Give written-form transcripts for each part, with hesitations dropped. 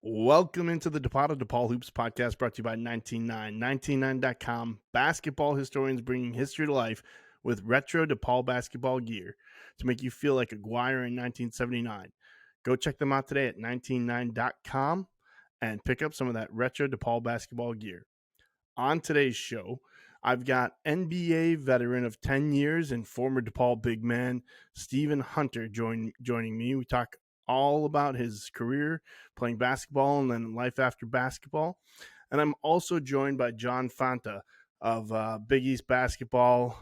Welcome into the DePaul Hoops podcast brought to you by 199.com. Basketball historians bringing history to life with retro DePaul basketball gear to make you feel like Aguirre in 1979. Go check them out today at 199.com and pick up some of that retro DePaul basketball gear. On today's show, I've got NBA veteran of 10 years and former DePaul big man Stephen Hunter joining me. We talk all about his career playing basketball and then life after basketball. And I'm also joined by John Fanta of Big East basketball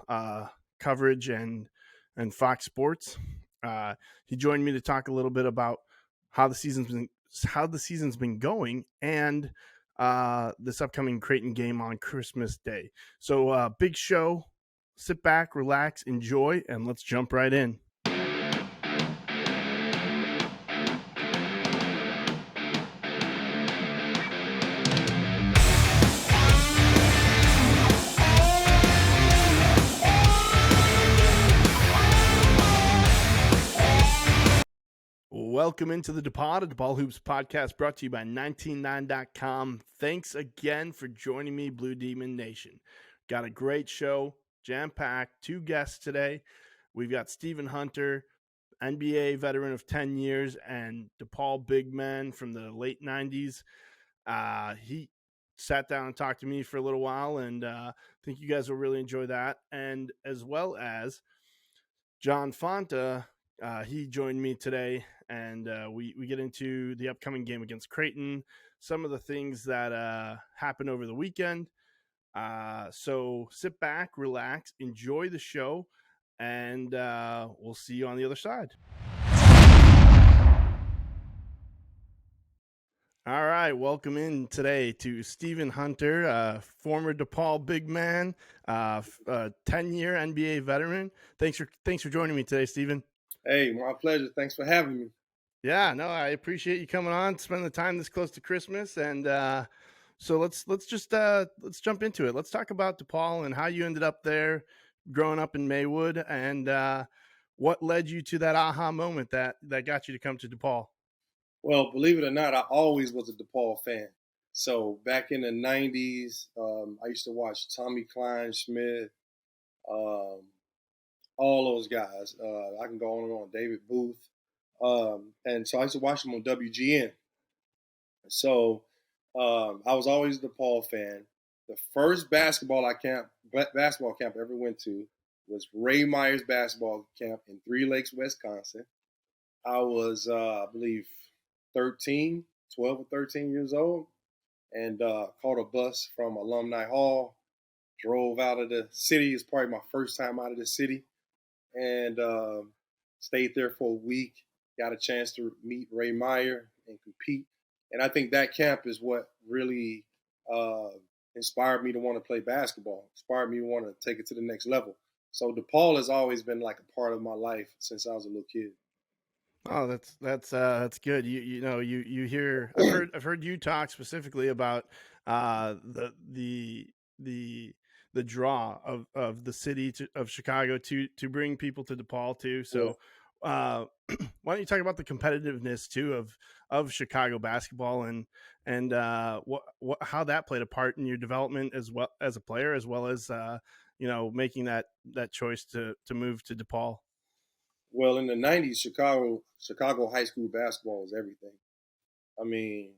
coverage and Fox Sports. He joined me to talk a little bit about how the season's been going and this upcoming Creighton game on Christmas Day. So big show. Sit back, relax, enjoy, and let's jump right in. Welcome into the DePaul Hoops podcast brought to you by 199.com. Thanks again for joining me, Blue Demon Nation. Got a great show, jam-packed, 2 guests today. We've got Stephen Hunter, NBA veteran of 10 years, and DePaul big man from the late 90s. He sat down and talked to me for a little while, and I think you guys will really enjoy that. And as well as John Fanta, he joined me today, and we get into the upcoming game against Creighton, some of the things that happened over the weekend. So sit back, relax, enjoy the show, and we'll see you on the other side. All right, welcome in today to Stephen Hunter, former DePaul big man, 10-year NBA veteran. Thanks for joining me today, Stephen. Hey, my pleasure. Thanks for having me. Yeah, no, I appreciate you coming on, spending the time this close to Christmas, and so let's jump into it. Let's talk about DePaul and how you ended up there, growing up in Maywood, and what led you to that aha moment that got you to come to DePaul. Well, believe it or not, I always was a DePaul fan. So back in the 90s, I used to watch Tommy Klein-Smith, all those guys. I can go on and on, David Booth. And so I used to watch them on WGN. So I was always a DePaul fan. The first basketball camp I ever went to was Ray Meyer's basketball camp in Three Lakes, Wisconsin. I was, I believe, 12 or 13 years old, and caught a bus from Alumni Hall, drove out of the city. It's probably my first time out of the city, and stayed there for a week, got a chance to meet Ray Meyer and compete. And I think that camp is what really inspired me to want to play basketball, inspired me to want to take it to the next level. So DePaul has always been like a part of my life since I was a little kid. Oh, that's good. You hear. I've heard you talk specifically about the draw of the city of Chicago to bring people to DePaul too. So, why don't you talk about the competitiveness too of Chicago basketball and how that played a part in your development as well as a player, as well as making that choice to move to DePaul. Well, in the 90s, Chicago high school basketball was everything. I mean,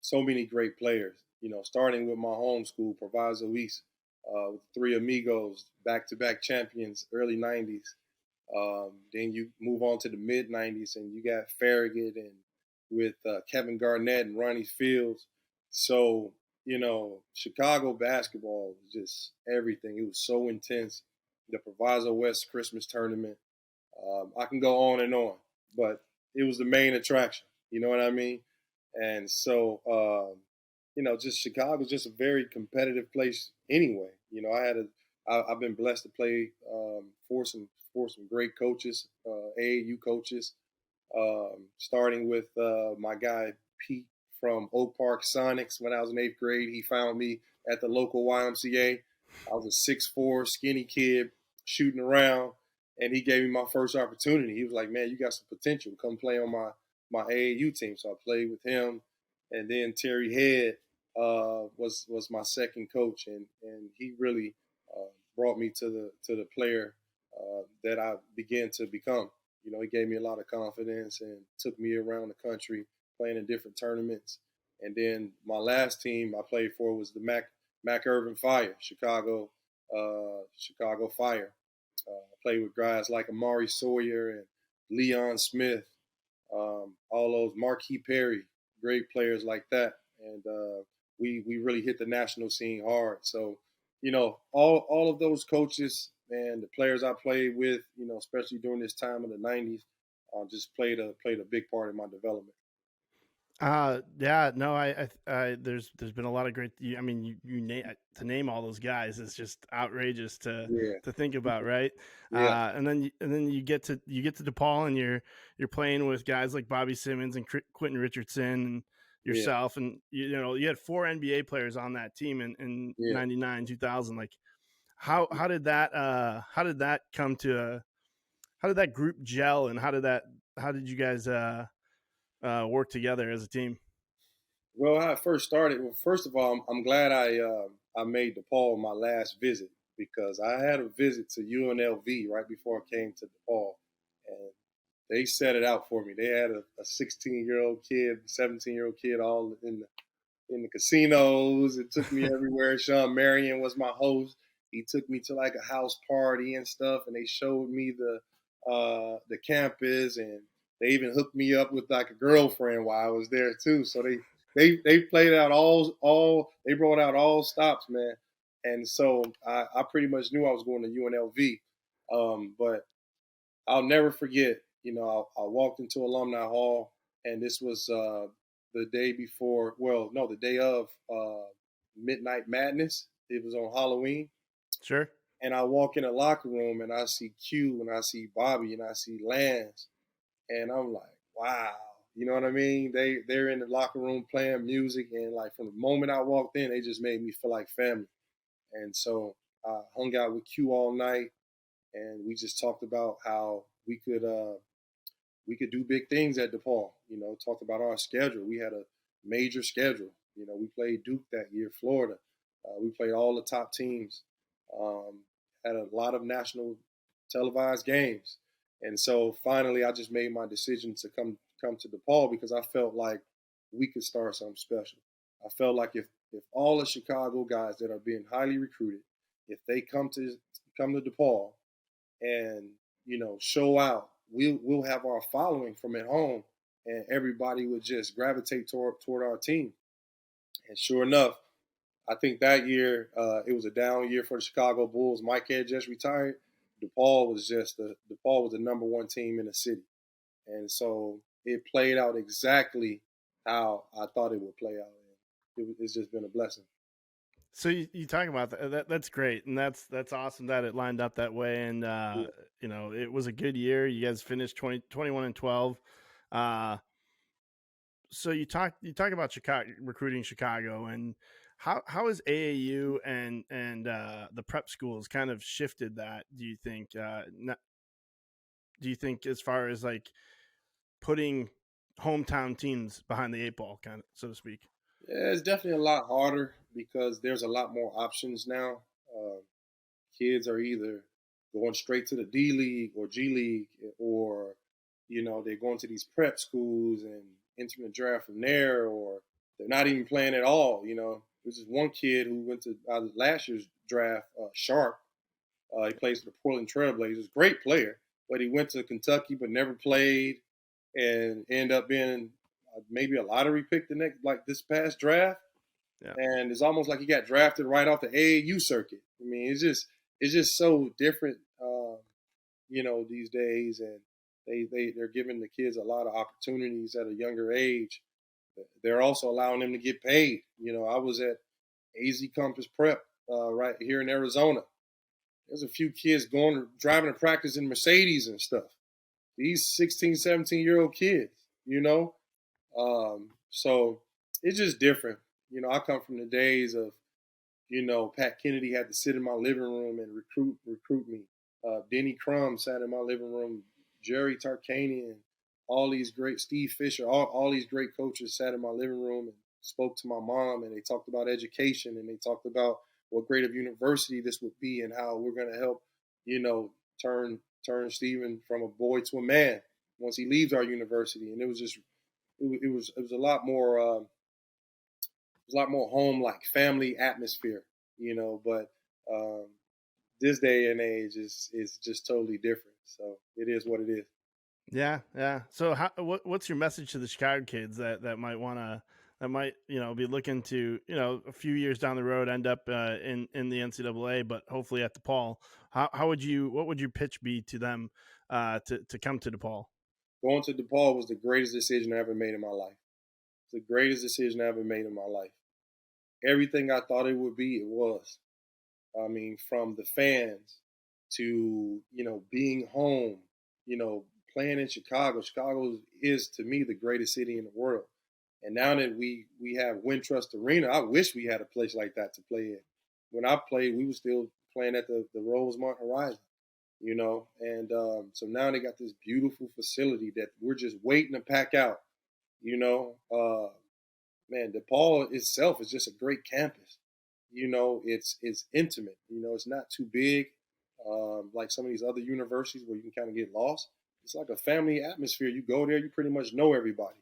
so many great players, starting with my home school, Proviso East, with Three Amigos, back-to-back champions, early 90s. Then you move on to the mid-90s, and you got Farragut and with Kevin Garnett and Ronnie Fields. So, Chicago basketball was just everything. It was so intense. The Proviso West Christmas tournament. I can go on, but it was the main attraction. You know what I mean? And so, just Chicago's just a very competitive place anyway. I've been blessed to play for some great coaches, AAU coaches, starting with my guy Pete from Oak Park Sonics. When I was in 8th grade, he found me at the local YMCA. I was a 6'4" skinny kid shooting around. And he gave me my first opportunity. He was like, man, you got some potential. Come play on my AAU team. So I played with him. and then Terry Head was my second coach, and he really brought me to the player that I began to become. You know, he gave me a lot of confidence and took me around the country playing in different tournaments. And then my last team I played for was the Mac Irvin Fire, Chicago Fire. I played with guys like Amari Sawyer and Leon Smith, all those Marquis Perry, great players like that, and we really hit the national scene hard. So, you know, all of those coaches and the players I played with, you know, especially during this time of the '90s, just played a big part in my development. Yeah, no, there's been a lot of great. I mean, you name to name all those guys is just outrageous Yeah, to think about, right? yeah, And then you get to DePaul and you're playing with guys like Bobby Simmons and Quentin Richardson and yeah, yourself, and you know you had 4 NBA players on that team in yeah. '99, 2000. Like, how did that come to? How did that group gel, and how did you guys work together as a team? Well, how I first started. Well, first of all, I'm glad I made DePaul my last visit because I had a visit to UNLV right before I came to DePaul, and they set it out for me. They had a 16-year-old kid, 17-year-old kid, all in the casinos. It took me everywhere. Sean Marion was my host. He took me to like a house party and stuff, and they showed me the campus, and they even hooked me up with like a girlfriend while I was there too. So they played out all they brought out all stops, man. And so I pretty much knew I was going to UNLV, but I'll never forget. You know, I walked into Alumni Hall, and this was the day before. Well, no, the day of Midnight Madness. It was on Halloween, Sure. and I walk in the locker room, and I see Q, and I see Bobby, and I see Lance, and I'm like, wow. You know what I mean? They're in the locker room playing music, and like from the moment I walked in, they just made me feel like family. And so I hung out with Q all night, and we just talked about how we could do big things at DePaul. You know, talked about our schedule. We had a major schedule. You know, we played Duke that year, Florida. We played all the top teams. Um, had a lot of national televised games, and so finally, I just made my decision to come to DePaul because I felt like we could start something special. I felt like if all the Chicago guys that are being highly recruited, if they come to DePaul and you know show out, we'll have our following from at home, and everybody would just gravitate toward our team. And sure enough, I think that year it was a down year for the Chicago Bulls. Mike had just retired. DePaul was the number one team in the city, and so it played out exactly how I thought it would play out. It's just been a blessing. So you talk about that's great, and that's awesome that it lined up that way. And Yeah. you know, it was a good year. You guys finished 21 and 12. Uh, so you talk about Chicago recruiting Chicago, and how has AAU and the prep schools kind of shifted that? Do you think? Do you think as far as like putting hometown teams behind the eight ball, kind of so to speak? Yeah, it's definitely a lot harder because there's a lot more options now. Uh, Kids are either going straight to the D League or G League, or you know they're going to these prep schools and entering the draft from there, or they're not even playing at all. You know, there's this one kid who went to last year's draft, Sharp. He plays for the Portland Trailblazers, great player, but he went to Kentucky but never played, and ended up being maybe a lottery pick the next like this past draft. Yeah. And it's almost like he got drafted right off the AAU circuit. I mean, it's just so different, you know, these days, and they're giving the kids a lot of opportunities at a younger age. They're also allowing them to get paid. You know, I was at AZ Compass Prep right here in Arizona. There's a few kids driving to practice in Mercedes and stuff. These 16, 17-year-old kids, you know. So it's just different. You know, I come from the days of, you know, Pat Kennedy had to sit in my living room and recruit me. Denny Crum sat in my living room. Jerry Tarkanian, all these great Steve Fisher, all these great coaches sat in my living room and spoke to my mom, and they talked about education, and they talked about what great of university this would be and how we're going to help, you know, turn Steven from a boy to a man once he leaves our university. And it was just it was a lot more it was a lot more home like family atmosphere, you know. But this day and age is just totally different. So it is what it is. Yeah, yeah. So what's your message to the Chicago kids that might want to that might be looking to a few years down the road end up in the NCAA, but hopefully at DePaul? What would your pitch be to them to come to DePaul? Going to DePaul was the greatest decision I ever made in my life. It's the greatest decision I ever made in my life. Everything I thought it would be, it was. I mean, from the fans to, being home, playing in Chicago. Chicago is, to me, the greatest city in the world. And now that we have Wintrust Arena, I wish we had a place like that to play in. When I played, we were still playing at the Rosemont Horizon, And so now they got this beautiful facility that we're just waiting to pack out, Man, DePaul itself is just a great campus. It's intimate. It's not too big, like some of these other universities where you can kind of get lost. It's like a family atmosphere. You go there, you pretty much know everybody.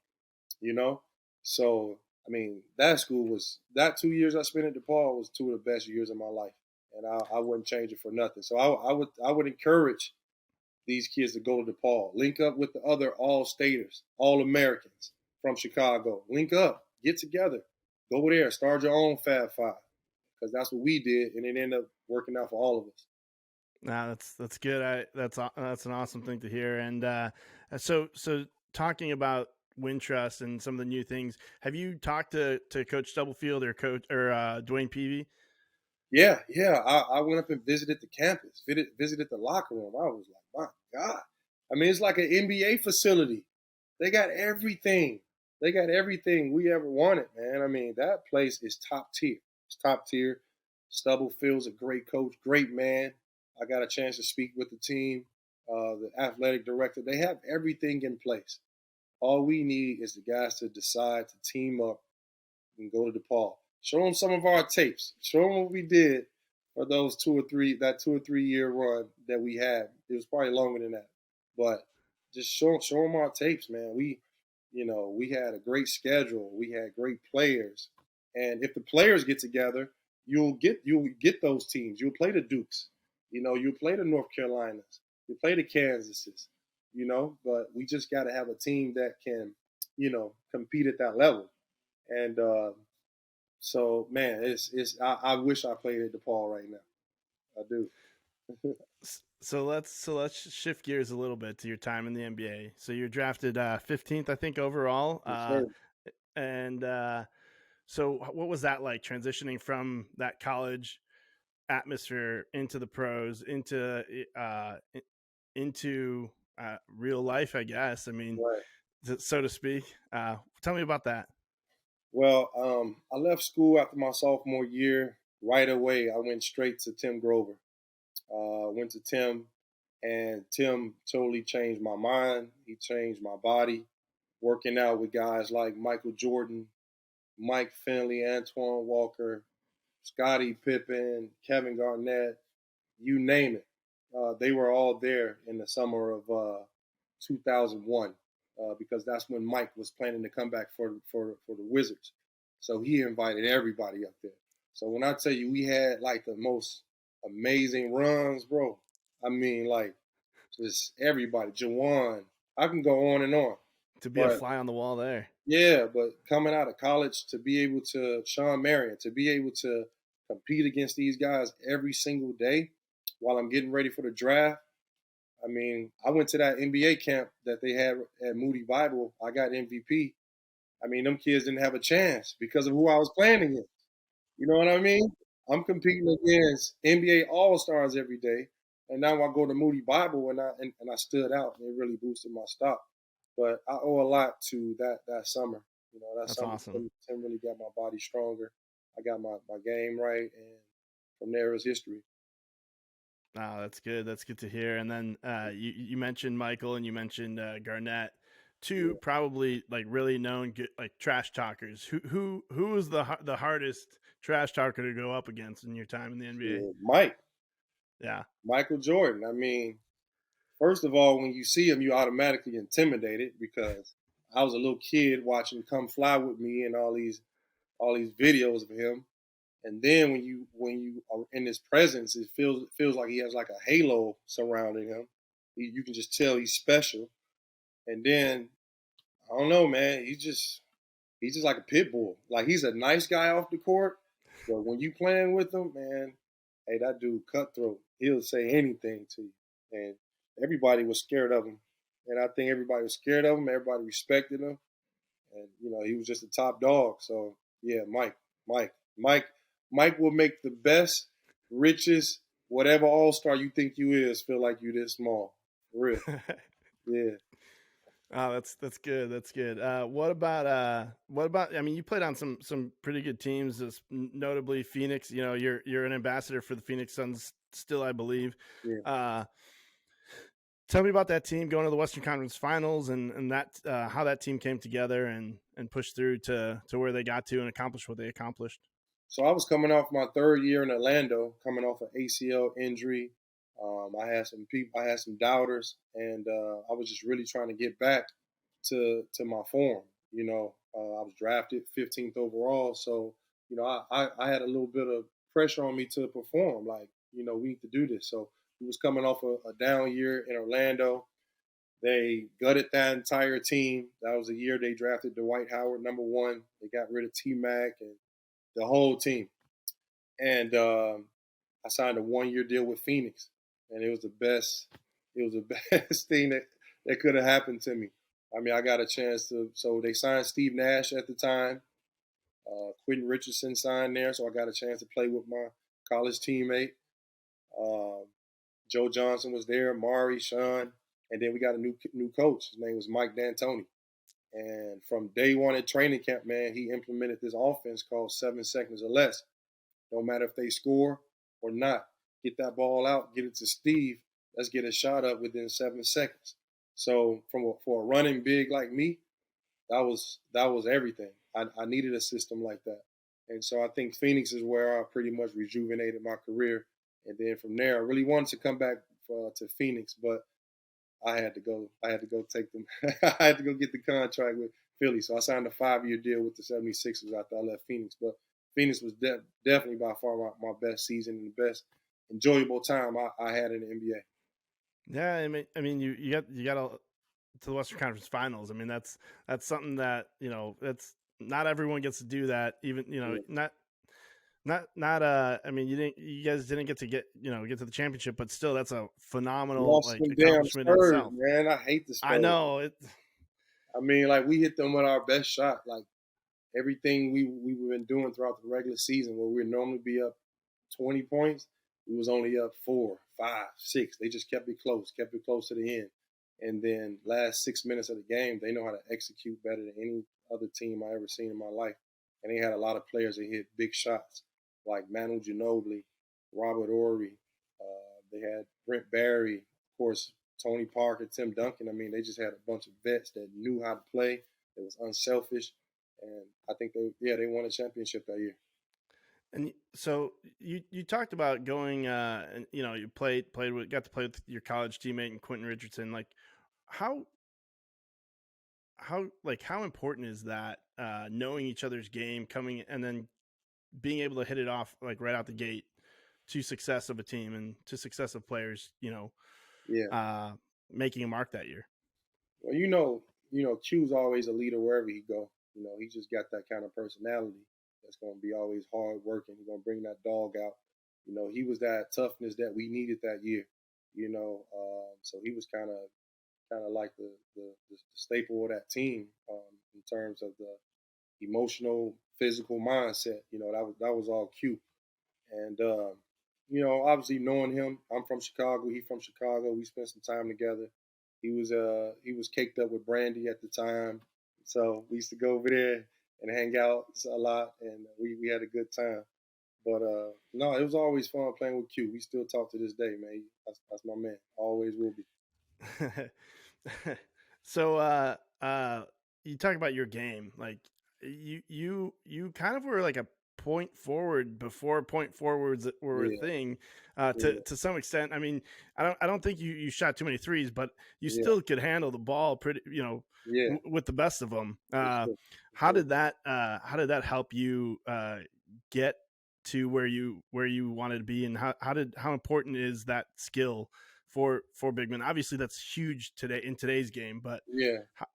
So I mean, that 2 years I spent at DePaul was two of the best years of my life, and I wouldn't change it for nothing. So I would encourage these kids to go to DePaul, link up with the other all-staters, all-Americans from Chicago. Link up, get together, go there, start your own Fab Five, because that's what we did, and it ended up working out for all of us. Nah, that's good. That's an awesome thing to hear. And so talking about Wintrust and some of the new things, have you talked to Coach Stubblefield or DeWayne Peevy? Yeah. I went up and visited the campus, visited the locker room. I was like, my God. I mean, it's like an NBA facility. They got everything. They got everything we ever wanted, man. I mean, that place is top tier. It's top tier. Stubblefield's a great coach, great man. I got a chance to speak with the team, the athletic director. They have everything in place. All we need is the guys to decide to team up and go to DePaul. Show them some of our tapes. Show them what we did for those 2 or 3 year run that we had. It was probably longer than that, but just show them our tapes, man. We had a great schedule. We had great players, and if the players get together, you'll get those teams. You'll play the Dukes. You'll play the North Carolinas. You'll play the Kansases. But we just got to have a team that can, compete at that level. And so, man, I wish I played at DePaul right now. I do. So let's shift gears a little bit to your time in the NBA. So you're drafted 15th, I think, overall. And so what was that like, transitioning from that college atmosphere into the pros, into real life, I guess? I mean, Right. so to speak. Tell me about that. Well, I left school after my sophomore year. Right away, I went straight to Tim Grover. Went to Tim, and Tim totally changed my mind. He changed my body. Working out with guys like Michael Jordan, Mike Finley, Antoine Walker, Scottie Pippen, Kevin Garnett, you name it. They were all there in the summer of 2001 because that's when Mike was planning to come back for the Wizards. So he invited everybody up there. So when I tell you we had like the most amazing runs, bro, I mean like just everybody, Jawan, I can go on and on. To be a But fly on the wall there. yeah, but coming out of college to be able to, Sean Marion, to be able to compete against these guys every single day while I'm getting ready for the draft. I mean, I went to that NBA camp that they had at Moody Bible. I got MVP. I mean, them kids didn't have a chance because of who I was playing against. You know what I mean? I'm competing against NBA All-Stars every day. And now I go to Moody Bible and I stood out, and it really boosted my stock. But I owe a lot to that summer. That That's summer awesome. Tim really got my body stronger. I got my game right, and from there is history. Oh, that's good. That's good to hear. And then you mentioned Michael and you mentioned Garnett. two Yeah. probably like really known good, like trash talkers. Who was the hardest trash talker to go up against in your time in the NBA? Yeah. Mike, Yeah. Michael Jordan. I mean, first of all, when you see him, you automatically intimidated because I was a little kid watching Come Fly With Me and all these videos of him. And then when you are in his presence, it feels like he has like a halo surrounding him. You can just tell he's special. And then I don't know, man. He's just like a pit bull. Like he's a nice guy off the court, but when you playing with him, man, hey, that dude cutthroat. He'll say anything to you, and everybody was scared of him. And I think everybody was scared of him. Everybody respected him, and he was just a top dog. So yeah, Mike, Mike, Mike will make the best, richest, whatever all star you think you is feel like you this small. For real, yeah. Oh, that's good. That's good. What about? I mean, you played on some pretty good teams, notably Phoenix. You know, you're an ambassador for the Phoenix Suns still, I believe. Yeah. Uh, Tell me about that team going to the Western Conference Finals and that how that team came together and pushed through to where they got to and accomplished what they accomplished. So I was coming off my third year in Orlando, coming off an ACL injury. I had some people, I had some doubters, and I was just really trying to get back to my form. I was drafted 15th overall, so I had a little bit of pressure on me to perform. Like we need to do this. So we was coming off a down year in Orlando. They gutted that entire team. That was the year they drafted Dwight Howard #1. They got rid of T Mac and the whole team. And I signed a 1-year deal with Phoenix, and it was the best. It was the best thing that could have happened to me. I mean, I got a chance to. So they signed Steve Nash at the time. Quentin Richardson signed there, so I got a chance to play with my college teammate. Um, Joe Johnson was there, Mari, Sean, and then we got a new coach. His name was Mike D'Antoni. And from day one at training camp, man, he implemented this offense called 7 seconds or less. No matter if they score or not, get that ball out, get it to Steve. Let's get a shot up within 7 seconds. So for a running big like me, that was everything. I needed a system like that, and so I think Phoenix is where I pretty much rejuvenated my career. And then from there, I really wanted to come back to Phoenix, but I had to go. I had to go take them. I had to go get the contract with Philly. So I signed a 5-year deal with the 76ers after I left Phoenix. But Phoenix was definitely by far my best season and the best enjoyable time I had in the NBA. Yeah, I mean, you got to the Western Conference Finals. I mean, that's something that that's not everyone gets to do that. Even Yeah. not. I mean, you guys didn't get to the championship, but still, that's a phenomenal Lost like them damn accomplishment in Spurs, itself. man. I hate the I Spurs. know it. I mean, like we hit them with our best shot. Like everything we've been doing throughout the regular season, where we'd normally be up 20 points, we was only up 4, 5, 6. They just kept it close to the end. And then last 6 minutes of the game, they know how to execute better than any other team I ever seen in my life. And they had a lot of players that hit big shots, like Manu Ginobili, Robert Ory. They had Brent Barry, of course, Tony Parker, Tim Duncan. I mean, they just had a bunch of vets that knew how to play. That was unselfish, and I think they won a championship that year. And so you talked about going, and you got to play with your college teammate and Quentin Richardson. Like how how important is that knowing each other's game, coming and then being able to hit it off like right out the gate to success of a team and to success of players, Yeah. uh, making a mark that year. Well, Q's always a leader wherever he go. He just got that kind of personality that's going to be always hard working. He's going to bring that dog out. He was that toughness that we needed that year. So he was kind of like the staple of that team in terms of the emotional, physical mindset. That was all Q. And obviously knowing him, I'm from Chicago. He from Chicago. We spent some time together. He was caked up with Brandy at the time, so we used to go over there and hang out a lot, and we had a good time. But no, it was always fun playing with Q. We still talk to this day, man. That's my man. Always will be. So you talk about your game, like you kind of were like a point forward before point forwards were a Yeah, thing, yeah, to some extent. I mean, I don't think you shot too many threes, but you yeah, still could handle the ball pretty, yeah, with the best of them. for sure, for How sure. did that help you get to where you wanted to be, and how important is that skill for big men? Obviously, that's huge today in today's game, but Yeah. how,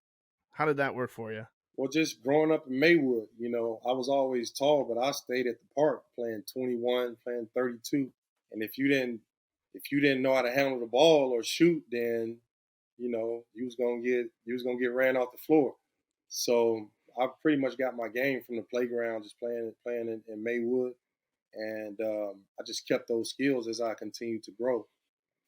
how did that work for you? Well, just growing up in Maywood, I was always tall, but I stayed at the park playing 21, playing 32. And if you didn't know how to handle the ball or shoot, then you was gonna get ran off the floor. So I pretty much got my game from the playground, just playing in Maywood, and I just kept those skills as I continued to grow.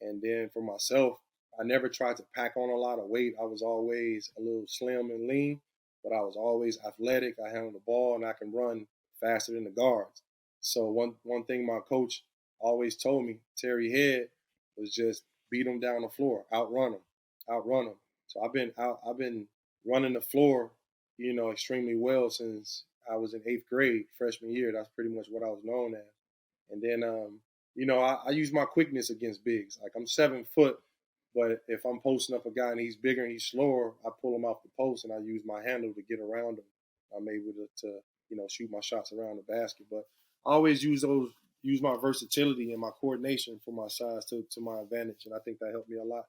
And then for myself, I never tried to pack on a lot of weight. I was always a little slim and lean, but I was always athletic. I handled the ball and I can run faster than the guards. So one thing my coach always told me, Terry Head, was just beat them down the floor, outrun them. So I've been running the floor, extremely well since I was in 8th grade, freshman year. That's pretty much what I was known as. And then I use my quickness against bigs. Like I'm 7 foot, but if I'm posting up a guy and he's bigger and he's slower, I pull him off the post and I use my handle to get around him. I'm able to shoot my shots around the basket. But I always use my versatility and my coordination for my size to my advantage, and I think that helped me a lot.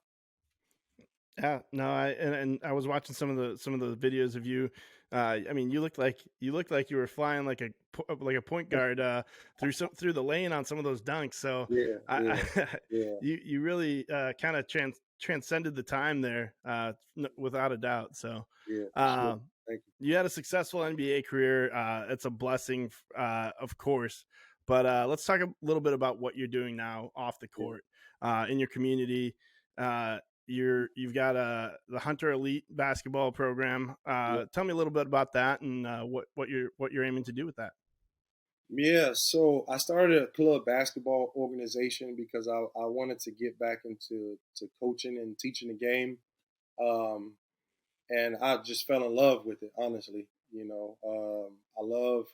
Yeah, no, and I was watching some of the videos of you. I mean, you looked like you were flying like a point guard, through the lane on some of those dunks. So Yeah, I, yeah, yeah, you really kind of transcended the time there, without a doubt. So yeah, for sure. uh, Thank you had a successful NBA career. It's a blessing, of course. But let's talk a little bit about what you're doing now off the you. court, in your community. Uh, you've got the Hunter Elite basketball program. Yeah, Tell me a little bit about that and what you're aiming to do with that. yeah. So I started a club basketball organization because I wanted to get back into coaching and teaching the game. Um, and I just fell in love with it. Honestly, I love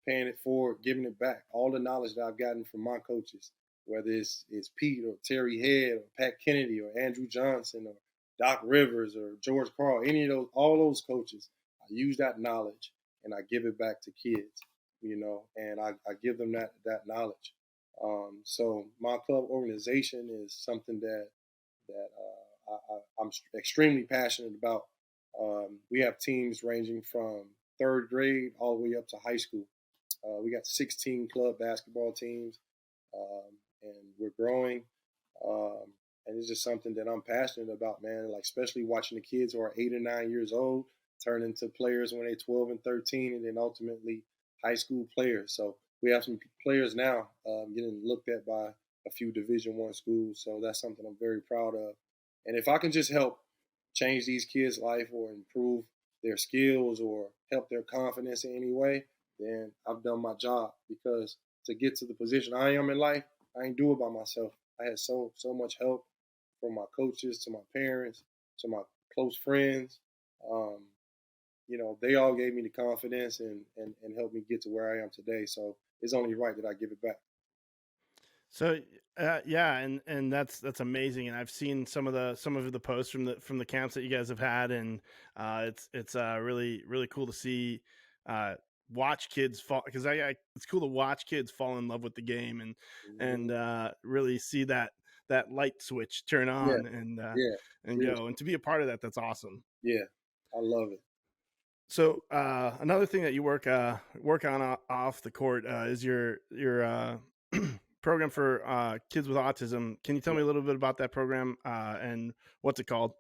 paying it forward, giving it back. All the knowledge that I've gotten from my coaches, whether it's Pete or Terry Head or Pat Kennedy or Andrew Johnson or Doc Rivers or George Carl, any of those, all those coaches, I use that knowledge and I give it back to kids. And I give them that knowledge. So my club organization is something that I'm extremely passionate about. We have teams ranging from 3rd grade all the way up to high school. We got 16 club basketball teams, and we're growing. Um, and it's just something that I'm passionate about, man. Like especially watching the kids who are 8 or 9 years old turn into players when they're 12 and 13, and then ultimately high school players. So we have some players now getting looked at by a few Division I schools. So that's something I'm very proud of. And if I can just help change these kids' life or improve their skills or help their confidence in any way, then I've done my job. Because to get to the position I am in life, I ain't do it by myself. I had so much help from my coaches to my parents to my close friends. Um, they all gave me the confidence and helped me get to where I am today. So it's only right that I give it back. So yeah, and that's amazing. And I've seen some of the posts from the camps that you guys have had, and it's really cool to see, uh, watch kids fall, because it's cool to watch kids fall in love with the game, and Hmm. really see that light switch turn Yeah, on, yeah, and yeah, go, and to be a part of that, that's awesome. yeah. I love it. So another thing that you work on, off the court, is your program for kids with autism. Can you tell Yeah. me a little bit about that program, and what's it called?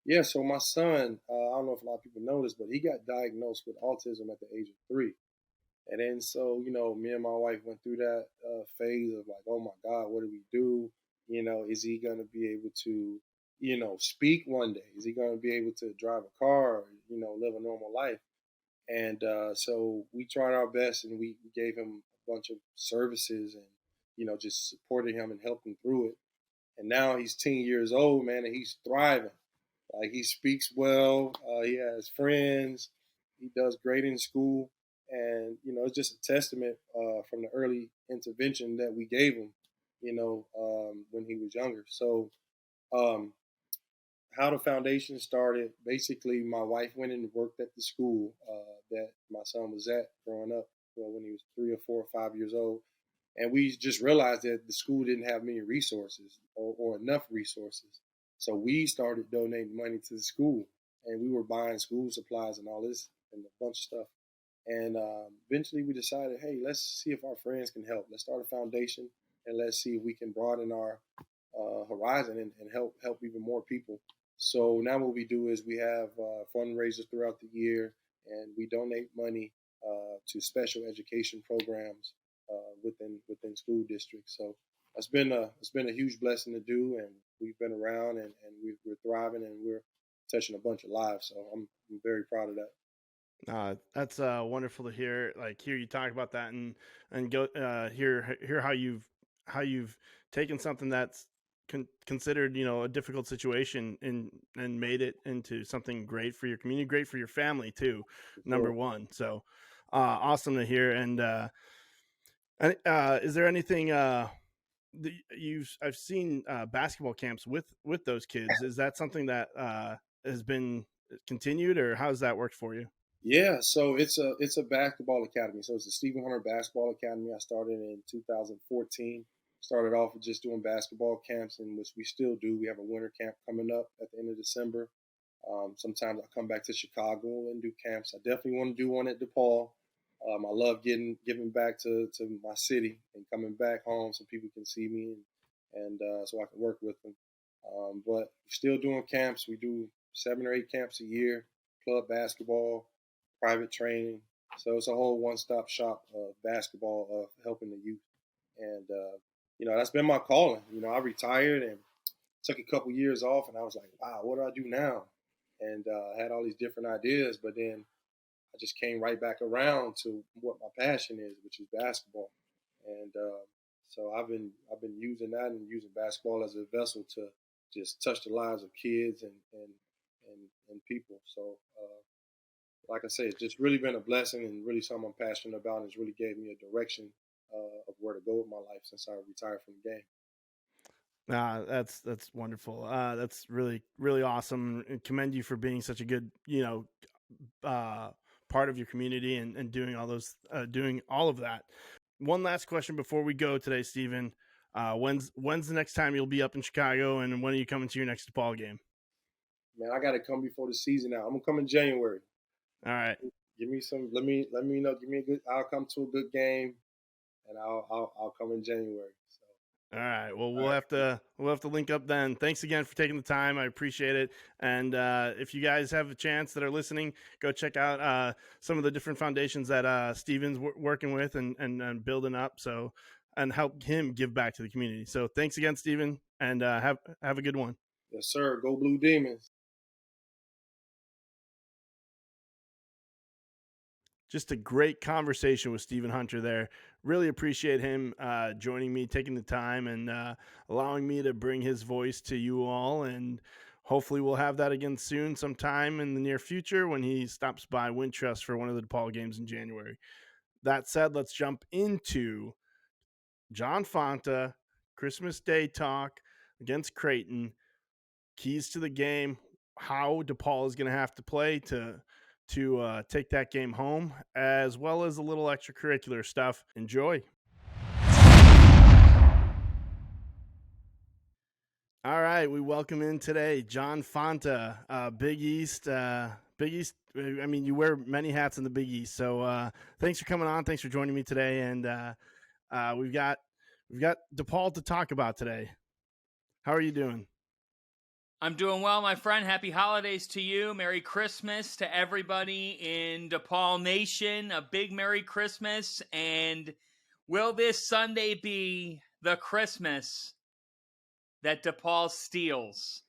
Yeah, so my son, I don't know if a lot of people know this, but he got diagnosed with autism at the age of 3. And then so, me and my wife went through that phase of like, oh my God, what do we do? Is he going to be able to, speak one day? Is he going to be able to drive a car or, live a normal life? And so we tried our best and we gave him a bunch of services and, just supported him and helped him through it. And now he's 10 years old, man, and he's thriving. Like he speaks well. He has friends. He does great in school, and it's just a testament from the early intervention that we gave him. When he was younger. So, um, how the foundation started? Basically, my wife went and worked at the school that my son was at growing up. Well, when he was 3 or 4 or 5 years old, and we just realized that the school didn't have many resources or enough resources. So we started donating money to the school, and we were buying school supplies and all this and a bunch of stuff. And eventually, we decided, hey, let's see if our friends can help. Let's start a foundation, and let's see if we can broaden our horizon and help even more people. So now what we do is we have fundraisers throughout the year, and we donate money to special education programs within school districts. So it's been a huge blessing to do, and we've been around we're thriving and we're touching a bunch of lives. So I'm very proud of that. That's wonderful to hear. Like hear you talk about that and go hear how you've taken something that's considered a difficult situation and made it into something great for your community, great for your family too. Number So, one, so awesome to hear. And is there anything I've seen basketball camps with those kids? Is that something that has been continued, or how's that worked for you? yeah, so it's a basketball academy. So it's the Stephen Hunter Basketball Academy. I started in 2014. Started off with just doing basketball camps, in which we still do. We have a winter camp coming up at the end of December. Sometimes I come back to Chicago and do camps. I definitely want to do one at DePaul. I love giving back to my city and coming back home so people can see me and so I can work with them. But still doing camps. We do 7 or 8 camps a year, club basketball, private training. So it's a whole one-stop shop of basketball of helping the youth. And that's been my calling. I retired and took a couple years off, and I was like, wow, what do I do now? And I had all these different ideas, but then I just came right back around to what my passion is, which is basketball. And so I've been using that and using basketball as a vessel to just touch the lives of kids and people. So like I said, it's just really been a blessing and really something I'm passionate about, and it's really gave me a direction of where to go with my life since I retired from the game. That's wonderful. That's really really awesome. And commend you for being such a good uh, part of your community and doing all of that. One last question before we go today, Stephen. When's the next time you'll be up in Chicago, and when are you coming to your next ball game? Man, I got to come before the season out. I'm gonna come in January. All right. Give me some. Let me know. Give me a good. I'll come to a good game, and I'll come in January. So, All right. Well, all right. we'll have to link up then. Thanks again for taking the time. I appreciate it. And if you guys have a chance that are listening, go check out some of the different foundations that Steven's working with and building up. So and help him give back to the community. So thanks again, Steven, and have a good one. Yes, sir. Go Blue Demons. Just a great conversation with Stephen Hunter there. Really appreciate him joining me, taking the time, and allowing me to bring his voice to you all. And hopefully, we'll have that again soon, sometime in the near future when he stops by Wintrust for one of the DePaul games in January. That said, let's jump into John Fanta, Christmas Day talk against Creighton, keys to the game, how DePaul is going to have to play to take that game home, as well as a little extracurricular stuff. Enjoy. All right, we welcome in today John Fanta, Big East. Big East. I mean, you wear many hats in the Big East, so thanks for coming on. Thanks for joining me today, and we've got DePaul to talk about today. How are you doing? I'm doing well, my friend. Happy holidays to you. Merry Christmas to everybody in DePaul Nation. A big Merry Christmas. And will this Sunday be the Christmas that DePaul steals?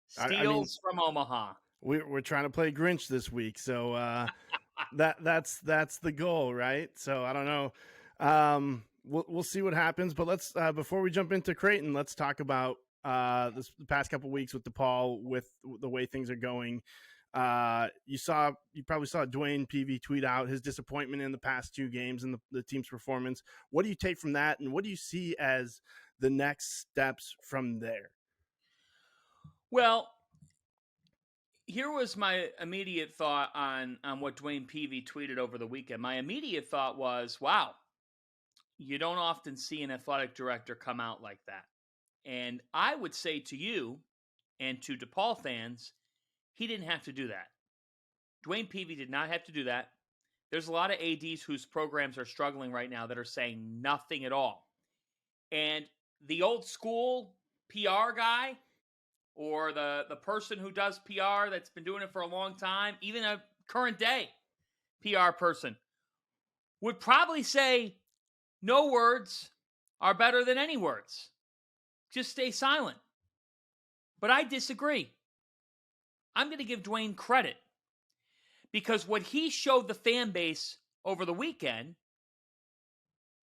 Steals from Omaha. We're trying to play Grinch this week, so that's the goal, right? So I don't know. We'll see what happens, but let's before we jump into Creighton, let's talk about the past couple weeks with DePaul, with the way things are going. You probably saw DeWayne Peevy tweet out his disappointment in the past 2 games and the team's performance. What do you take from that, and what do you see as the next steps from there? Well, here was my immediate thought on what DeWayne Peevy tweeted over the weekend. My immediate thought was, wow, you don't often see an athletic director come out like that. And I would say to you and to DePaul fans, he didn't have to do that. DeWayne Peevy did not have to do that. There's a lot of ADs whose programs are struggling right now that are saying nothing at all. And the old school PR guy, or the person who does PR that's been doing it for a long time, even a current day PR person, would probably say no words are better than any words. Just stay silent. But I disagree. I'm going to give DeWayne credit, because what he showed the fan base over the weekend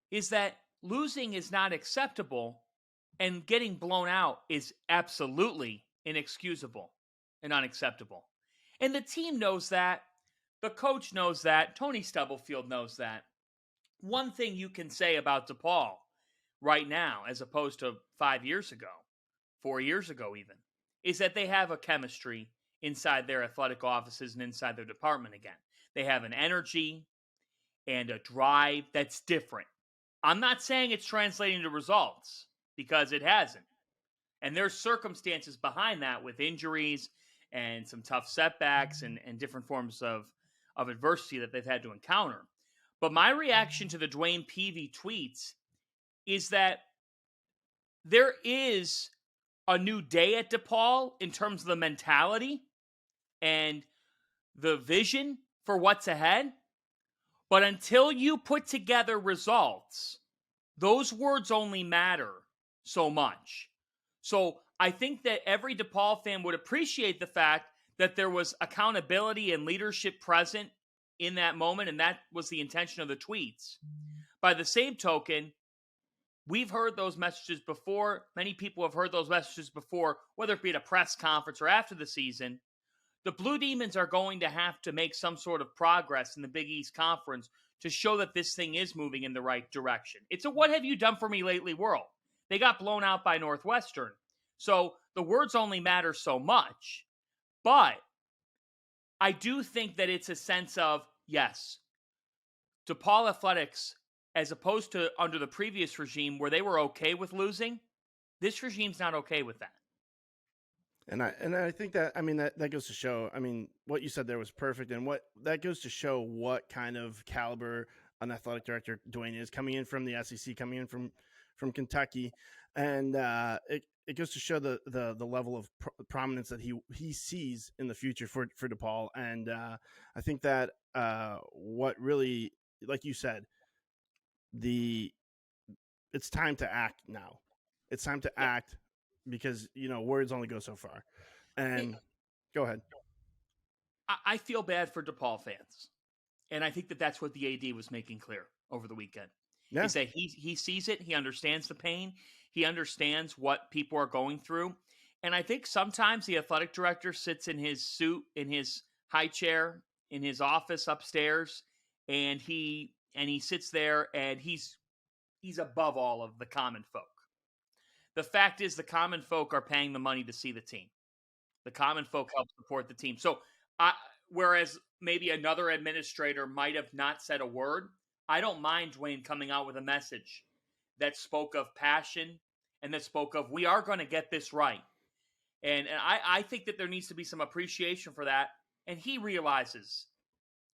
is that losing is not acceptable, and getting blown out is absolutely inexcusable and unacceptable. And the team knows that. The coach knows that. Tony Stubblefield knows that. One thing you can say about DePaul right now, as opposed to 5 years ago, 4 years ago even, is that they have a chemistry inside their athletic offices and inside their department again. They have an energy and a drive that's different. I'm not saying it's translating to results, because it hasn't. And there's circumstances behind that with injuries and some tough setbacks and different forms of adversity that they've had to encounter. But my reaction to the DeWayne Peevy tweets is that there is a new day at DePaul in terms of the mentality and the vision for what's ahead. But until you put together results, those words only matter so much. So I think that every DePaul fan would appreciate the fact that there was accountability and leadership present in that moment, and that was the intention of the tweets. By the same token, we've heard those messages before. Many people have heard those messages before, whether it be at a press conference or after the season. The Blue Demons are going to have to make some sort of progress in the Big East Conference to show that this thing is moving in the right direction. It's a what have you done for me lately world. They got blown out by Northwestern. So the words only matter so much. But I do think that it's a sense of, yes, DePaul Athletics, as opposed to under the previous regime where they were okay with losing, this regime's not okay with that. And I think that, I mean, that goes to show, I mean, what you said there was perfect. And what that goes to show what kind of caliber an athletic director DeWayne is, coming in from the SEC, coming in from Kentucky. And it goes to show the level of prominence that he sees in the future for DePaul. And I think that what really, like you said, it's time to act now. It's time to act, because, words only go so far. And go ahead. I feel bad for DePaul fans. And I think that that's what the AD was making clear over the weekend. Yeah. Is that he sees it. He understands the pain. He understands what people are going through. And I think sometimes the athletic director sits in his suit, in his high chair, in his office upstairs, and he sits there and he's above all of the common folk. The fact is, the common folk are paying the money to see the team. The common folk help support the team. So, whereas maybe another administrator might have not said a word, I don't mind DeWayne coming out with a message that spoke of passion and that spoke of, we are going to get this right. And I think that there needs to be some appreciation for that. And he realizes,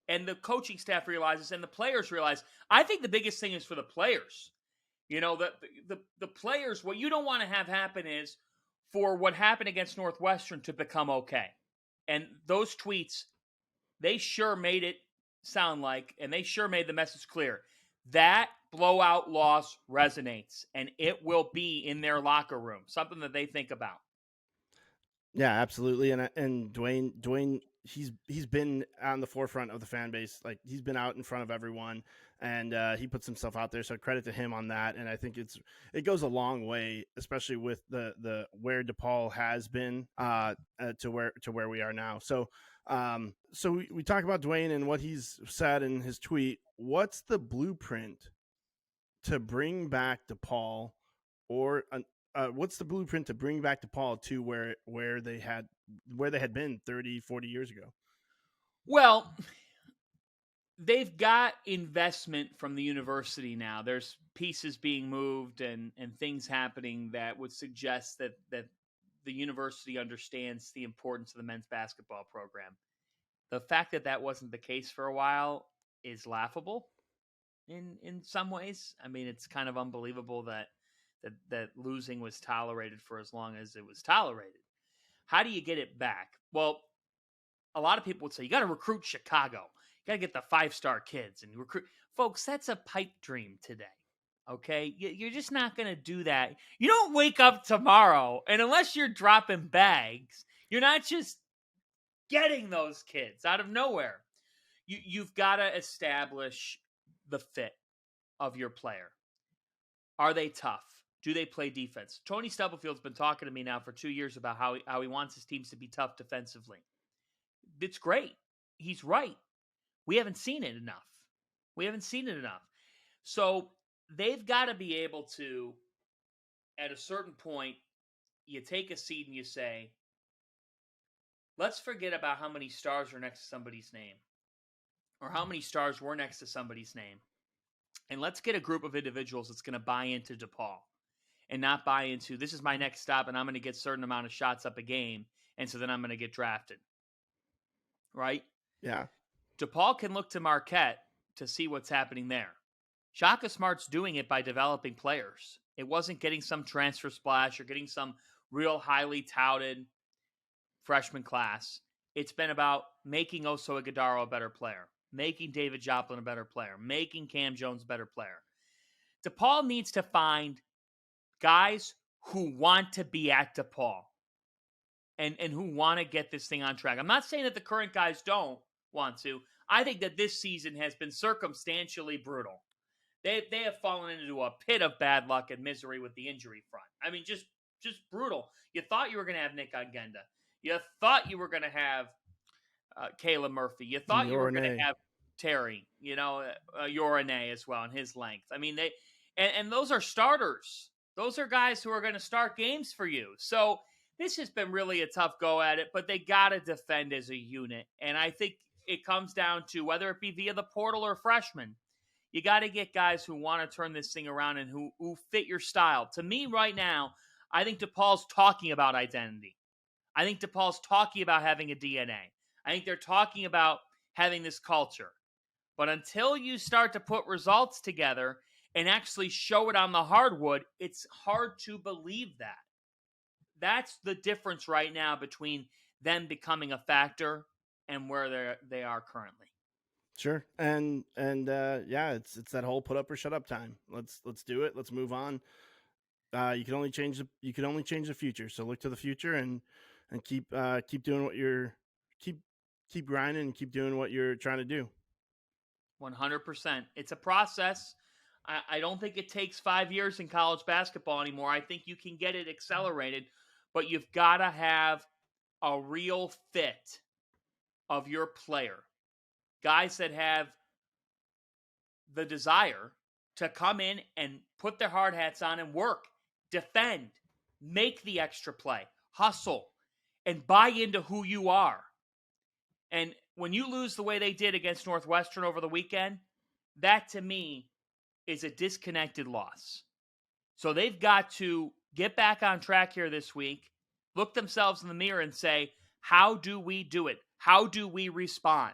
and the coaching staff realizes, and the players realize. I think the biggest thing is for the players. The players, what you don't want to have happen is for what happened against Northwestern to become okay. And those tweets, they sure made it sound like, and they sure made the message clear, that blowout loss resonates, and it will be in their locker room, something that they think about. Yeah, absolutely. And DeWayne he's been on the forefront of the fan base. Like, he's been out in front of everyone, and he puts himself out there. So credit to him on that. And I think it goes a long way, especially with the where DePaul has been to where we are now. So we talk about DeWayne and what he's said in his tweet. What's the blueprint to bring back DePaul, or what's the blueprint to bring back DePaul to where they had been 30, 40 years ago? Well, they've got investment from the university now. There's pieces being moved and things happening that would suggest that the university understands the importance of the men's basketball program. The fact that wasn't the case for a while is laughable in some ways. I mean, it's kind of unbelievable that losing was tolerated for as long as it was tolerated. How do you get it back? Well, a lot of people would say you got to recruit Chicago. You got to get the 5-star kids and recruit. Folks, that's a pipe dream today. Okay? You're just not going to do that. You don't wake up tomorrow, and unless you're dropping bags, you're not just getting those kids out of nowhere. You've got to establish the fit of your player. Are they tough? Do they play defense? Tony Stubblefield's been talking to me now for 2 years about how he wants his teams to be tough defensively. It's great. He's right. We haven't seen it enough. So they've got to be able to, at a certain point, you take a seat and you say, let's forget about how many stars are next to somebody's name or how many stars were next to somebody's name. And let's get a group of individuals that's going to buy into DePaul and not buy into, this is my next stop and I'm going to get a certain amount of shots up a game, and so then I'm going to get drafted. Right? Yeah. DePaul can look to Marquette to see what's happening there. Shaka Smart's doing it by developing players. It wasn't getting some transfer splash or getting some real highly touted freshman class. It's been about making Oso Ighodaro a better player, making David Joplin a better player, making Cam Jones a better player. DePaul needs to find guys who want to be at DePaul and who want to get this thing on track. I'm not saying that the current guys don't want to. I think that this season has been circumstantially brutal. They have fallen into a pit of bad luck and misery with the injury front. I mean, just brutal. You thought you were going to have Nick Agenda. You thought you were going to have Caleb Murphy. You thought you were going to have Terry, Yorane as well, and his length. I mean, and those are starters. Those are guys who are going to start games for you. So this has been really a tough go at it, but they got to defend as a unit. And I think it comes down to whether it be via the portal or freshmen, you got to get guys who want to turn this thing around and who fit your style. To me right now, I think DePaul's talking about identity. I think DePaul's talking about having a DNA. I think they're talking about having this culture. But until you start to put results together and actually show it on the hardwood, it's hard to believe that. That's the difference right now between them becoming a factor and where they are currently. Sure. And yeah, it's that whole put up or shut up time. Let's do it. Let's move on. You can only change the future. So look to the future and keep doing what you're keep grinding and keep doing what you're trying to do. 100%. It's a process. I don't think it takes 5 years in college basketball anymore. I think you can get it accelerated, but you've got to have a real fit of your player. Guys that have the desire to come in and put their hard hats on and work, defend, make the extra play, hustle, and buy into who you are. And when you lose the way they did against Northwestern over the weekend, that to me is a disconnected loss. So they've got to get back on track here this week, look themselves in the mirror and say, how do we do it? How do we respond?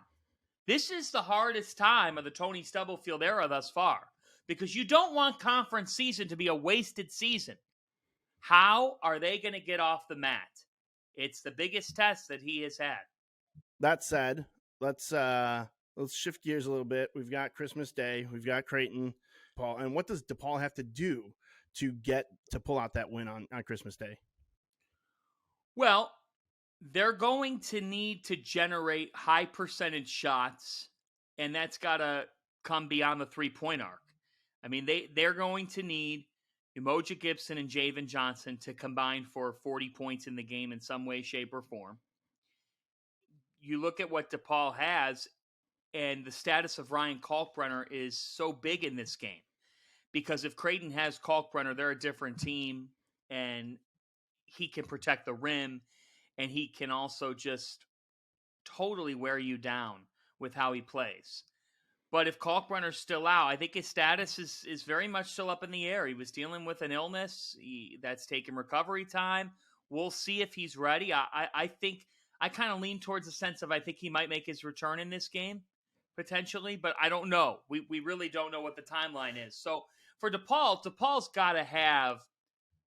This is the hardest time of the Tony Stubblefield era thus far because you don't want conference season to be a wasted season. How are they going to get off the mat? It's the biggest test that he has had. That said, let's shift gears a little bit. We've got Christmas Day. We've got Creighton, Paul. And what does DePaul have to do to pull out that win on Christmas Day? Well, they're going to need to generate high percentage shots, and that's got to come beyond the 3-point arc. I mean, they're going to need Umoja Gibson and Javen Johnson to combine for 40 points in the game in some way, shape, or form. You look at what DePaul has, and the status of Ryan Kalkbrenner is so big in this game. Because if Creighton has Kalkbrenner, they're a different team, and he can protect the rim, and he can also just totally wear you down with how he plays. But if Kalkbrenner's still out, I think his status is very much still up in the air. He was dealing with an illness that's taken recovery time. We'll see if he's ready. I think I kind of lean towards the sense of I think he might make his return in this game, potentially, but I don't know. We really don't know what the timeline is. So for DePaul's got to have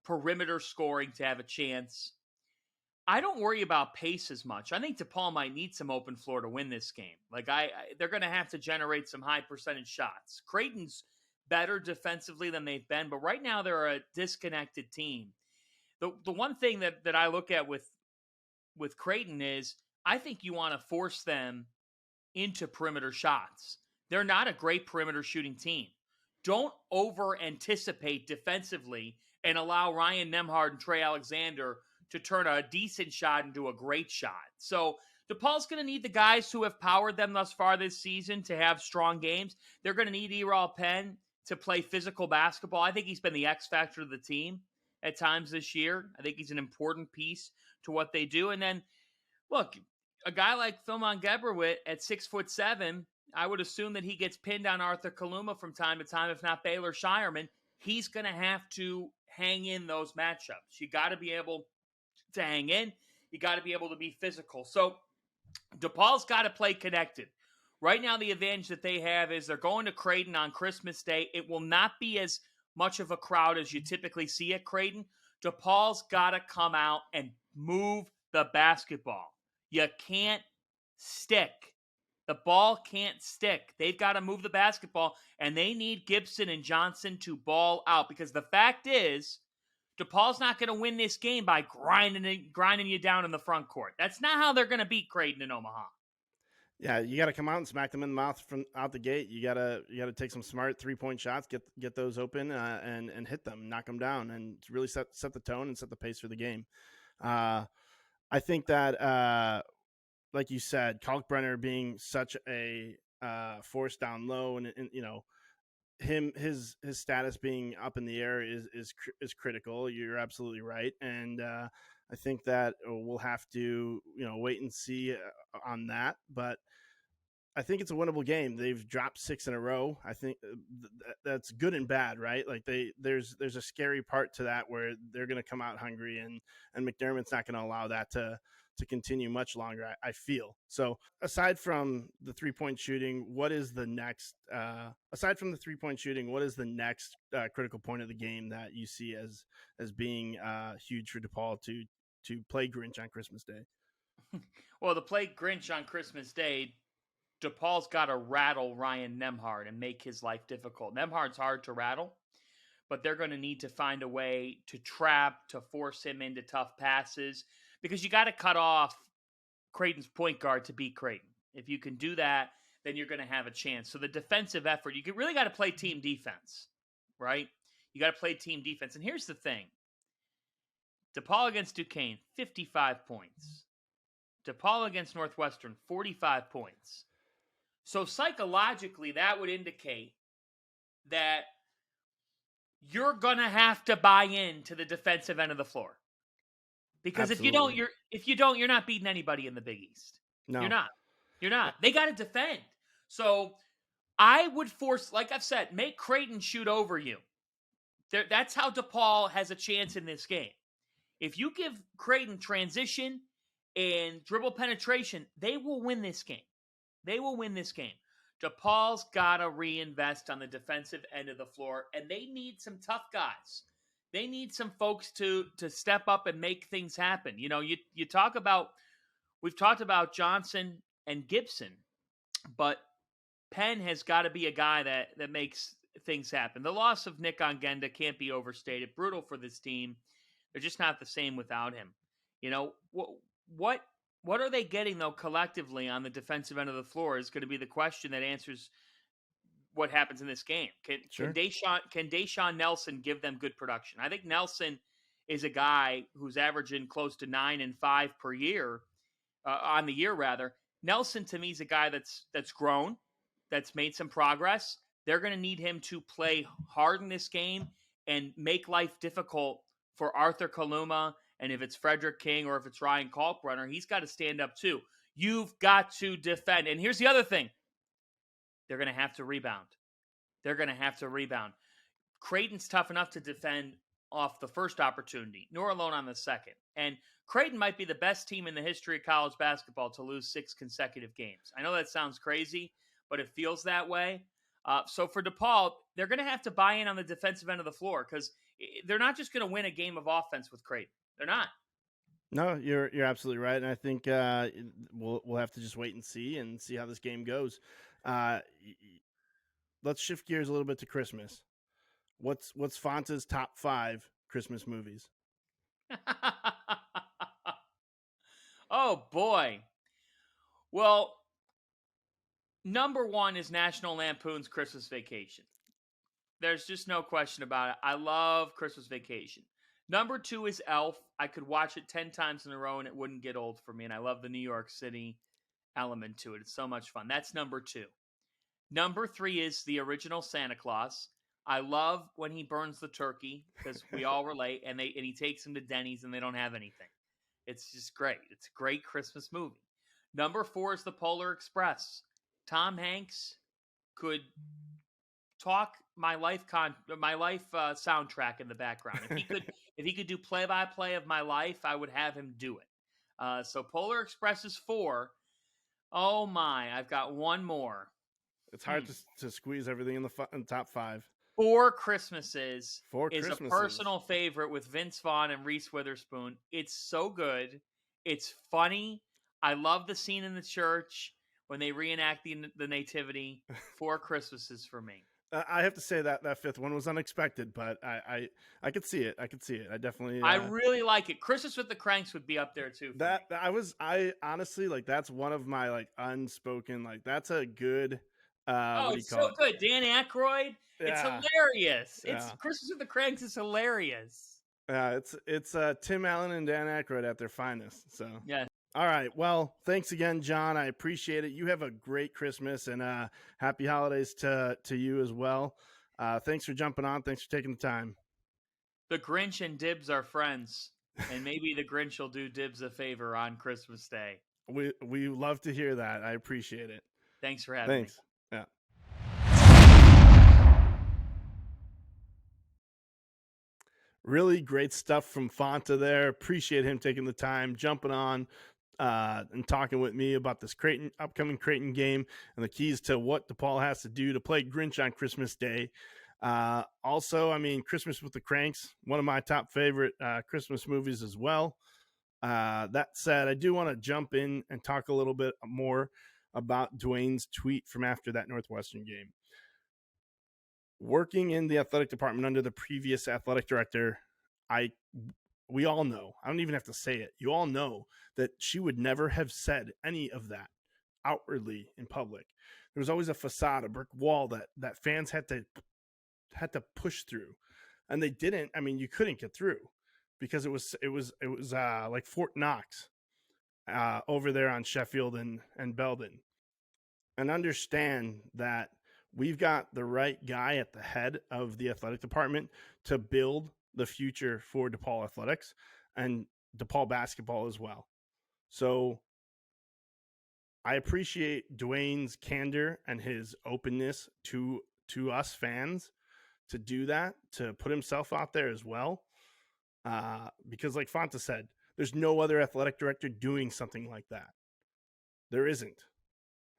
perimeter scoring to have a chance. I don't worry about pace as much. I think DePaul might need some open floor to win this game. Like they're going to have to generate some high percentage shots. Creighton's better defensively than they've been, but right now they're a disconnected team. The one thing that I look at with Creighton is I think you want to force them into perimeter shots. They're not a great perimeter shooting team. Don't over anticipate defensively and allow Ryan Nembhard and Trey Alexander to turn a decent shot into a great shot. So DePaul's going to need the guys who have powered them thus far this season to have strong games. They're going to need Eral Penn to play physical basketball. I think he's been the X factor of the team at times this year. I think he's an important piece to what they do. And then, look, a guy like Philmon Gebrewit at 6'7", I would assume that he gets pinned on Arthur Kaluma from time to time, if not Baylor Shireman. He's going to have to hang in those matchups. You got to be able to hang in. You got to be able to be physical. So DePaul's got to play connected. Right now, the advantage that they have is they're going to Creighton on Christmas Day. It will not be as much of a crowd as you typically see at Creighton. DePaul's got to come out and move the basketball. You can't stick. The ball can't stick. They've got to move the basketball, and they need Gibson and Johnson to ball out because the fact is, DePaul's not going to win this game by grinding you down in the front court. That's not how they're going to beat Creighton in Omaha. Yeah, you got to come out and smack them in the mouth from out the gate. You got to take some smart 3-point shots, get those open, and hit them, knock them down, and really set the tone and set the pace for the game. I think that, like you said, Kalkbrenner being such a force down low, and you know, his status being up in the air is critical. You're absolutely right, and I think that we'll have to wait and see on that. But I think it's a winnable game. They've dropped 6 in a row. I think that's good and bad, right? Like there's a scary part to that where they're going to come out hungry, and McDermott's not going to allow that to continue much longer, I feel. So aside from the 3-point shooting, what is the next critical point of the game that you see as being huge for DePaul to play Grinch on Christmas Day? Well, to play Grinch on Christmas Day, DePaul's got to rattle Ryan Nembhard and make his life difficult. Nembhard's hard to rattle, but they're going to need to find a way to trap, to force him into tough passes, because you got to cut off Creighton's point guard to beat Creighton. If you can do that, then you're going to have a chance. So the defensive effort, you really got to play team defense, right? You got to play team defense. And here's the thing. DePaul against Duquesne, 55 points. DePaul against Northwestern, 45 points. So psychologically, that would indicate that you're going to have to buy into the defensive end of the floor. Because Absolutely. if you don't, you're not beating anybody in the Big East. No. You're not. They got to defend. So I would force, like I've said, make Creighton shoot over you. That's how DePaul has a chance in this game. If you give Creighton transition and dribble penetration, they will win this game. They will win this game. DePaul's got to reinvest on the defensive end of the floor, and they need some tough guys. They need some folks to step up and make things happen. You know, we've talked about Johnson and Gibson, but Penn has got to be a guy that makes things happen. The loss of Nick Ongenda can't be overstated. Brutal for this team. They're just not the same without him. You know, what are they getting though collectively on the defensive end of the floor is going to be the question that answers what happens in this game. Can Deshaun Nelson give them good production? I think Nelson is a guy who's averaging close to 9 and 5 per year on the year rather. Nelson to me is a guy that's grown, that's made some progress. They're going to need him to play hard in this game and make life difficult for Arthur Kaluma. And if it's Frederick King or if it's Ryan Kalkbrenner, he's got to stand up too. You've got to defend. And here's the other thing. They're going to have to rebound. Creighton's tough enough to defend off the first opportunity, nor alone on the second. And Creighton might be the best team in the history of college basketball to lose 6 consecutive games. I know that sounds crazy, but it feels that way. So for DePaul, they're going to have to buy in on the defensive end of the floor because they're not just going to win a game of offense with Creighton. They're not. No, you're absolutely right, and I think we'll have to just wait and see how this game goes. Let's shift gears a little bit to Christmas. What's Fanta's top 5 Christmas movies? Oh boy. Well, number 1 is National Lampoon's Christmas Vacation. There's just no question about it. I love Christmas Vacation. Number 2 is Elf. I could watch it 10 times in a row and it wouldn't get old for me. And I love the New York City element to it. It's so much fun. That's number 2. Number 3 is the original Santa Claus. I love when he burns the turkey because we all relate, and he takes him to Denny's and they don't have anything. It's just great. It's a great Christmas movie. Number 4 is the Polar Express. Tom Hanks could talk my life soundtrack in the background. If he could do play-by-play of my life, I would have him do it. So Polar Express is 4. Oh my, I've got one more. It's hard to squeeze everything in the top 5. Four Christmases is Christmases. A personal favorite with Vince Vaughn and Reese Witherspoon. It's so good. It's funny. I love the scene in the church when they reenact the nativity. 4 Christmases for me. I have to say that 5th one was unexpected, but I could see it. I I definitely. I really like it. Christmas with the Cranks would be up there too. I honestly like that's one of my like unspoken like that's a good. It's so good. Dan Aykroyd. Yeah. It's hilarious. Yeah. It's Christmas with the Cranks is hilarious. Yeah, it's Tim Allen and Dan Aykroyd at their finest. So yeah. All right. Well, thanks again, John. I appreciate it. You have a great Christmas and happy holidays to you as well. Thanks for jumping on. Thanks for taking the time. The Grinch and Dibs are friends, and maybe the Grinch will do Dibs a favor on Christmas Day. We love to hear that. I appreciate it. Thanks for having me. Yeah. Really great stuff from Fanta there. Appreciate him taking the time, jumping on and talking with me about this upcoming Creighton game and the keys to what DePaul has to do to play Grinch on Christmas Day. Also, I mean, Christmas with the Cranks, one of my top favorite Christmas movies as well. That said, I do want to jump in and talk a little bit more about DeWayne's tweet from after that Northwestern game. Working in the athletic department under the previous athletic director, we all know, I don't even have to say it, you all know that she would never have said any of that outwardly in public. There was always a facade, a brick wall that fans had to push through, and they didn't. I mean, you couldn't get through because it was like Fort Knox over there on Sheffield and Belden. And understand that we've got the right guy at the head of the athletic department to build the future for DePaul athletics and DePaul basketball as well. So I appreciate DeWayne's candor and his openness to us fans to do that, to put himself out there as well. Because like Fanta said, there's no other athletic director doing something like that. There isn't.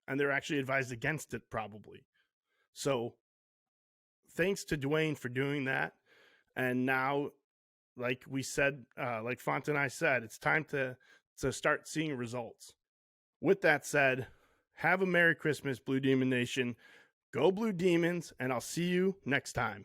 And they're actually advised against it probably. So thanks to DeWayne for doing that. And now, like we said, like Fanta and I said, it's time to start seeing results. With that said, have a Merry Christmas, Blue Demon Nation. Go Blue Demons, and I'll see you next time.